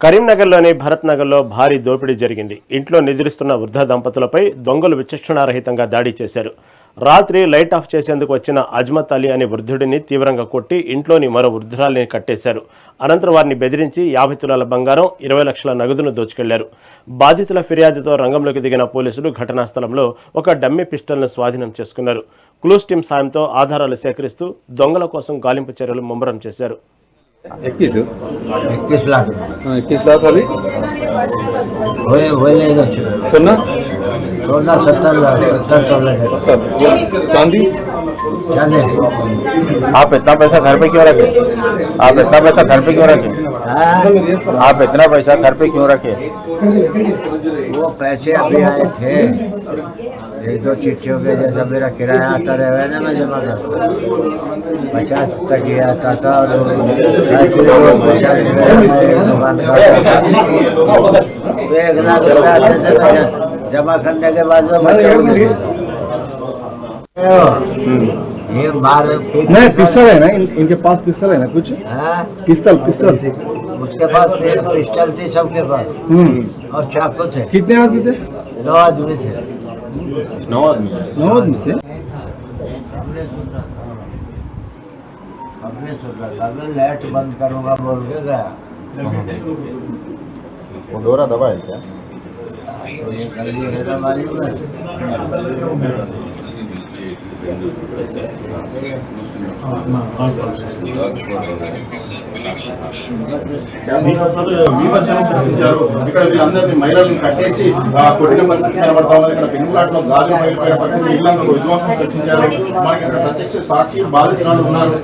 కరీంనగర్లోని భరత్ నగర్లో భారీ దోపిడీ జరిగింది. ఇంట్లో నిద్రిస్తున్న వృద్ధ దంపతులపై దొంగలు విచక్షణారహితంగా దాడి చేశారు. రాత్రి లైట్ ఆఫ్ చేసేందుకు వచ్చిన అజ్మత్ అలీ అనే వృద్ధుడిని తీవ్రంగా కొట్టి ఇంట్లోని మరో వృద్ధురాలిని కట్టేశారు. అనంతరం వారిని బెదిరించి 50 తులాల బంగారం, 20 లక్షల నగదును దోచుకెళ్లారు. బాధితుల ఫిర్యాదుతో రంగంలోకి దిగిన పోలీసులు ఘటనా స్థలంలో ఒక డమ్మీ పిస్టల్ను స్వాధీనం చేసుకున్నారు. క్లూస్ టీం సాయంతో ఆధారాలు సేకరిస్తూ దొంగల కోసం గాలింపు చర్యలు ముమ్మరం చేశారు. 21 लाख 21 लाख अभी वही लेगा। सोना सोना 70 लाख 70 चांदी। चांदी आप इतना पैसा घर पे क्यों रखे? आप इतना पैसा घर पे क्यों रखे? आप इतना पैसा घर पे क्यों रखे? वो पैसे अभी आए थे, 1-2 चिट्ठियों के जैसा मेरा किराया आता रहे ना, मैं जमा करता 50 तक ही आता था और दुकान का 1 लाख रुपया आते थे। जमा करने के बाद में बच्चा ये मार नहीं पिस्टल है ना, इनके पास पिस्टल है ना कुछ। पिस्टल उसके पास पिस्टल थी सबके पास और चाकू थे। कितने आदमी थे? 9 आदमी थे। 9 आदमी थे। हमने सोचा था मैं लाइट बंद करूंगा बोल के गया, वो डोरा दबा है क्या? तो ये कर लिए है हमारी में। ఇక్కడ వీళ్ళందరినీ మహిళలను కట్టేసి కొట్టిన పరిస్థితి కనబడతా ఉంది. ఇక్కడ పెనుగులాట్లో గాలి బయలుపోయిన పరిస్థితి, ఇళ్లను విధ్వంసం సృష్టించారు. మనకి ఇక్కడ ప్రత్యక్ష సాక్షి బాధితురాలు ఉన్నారు.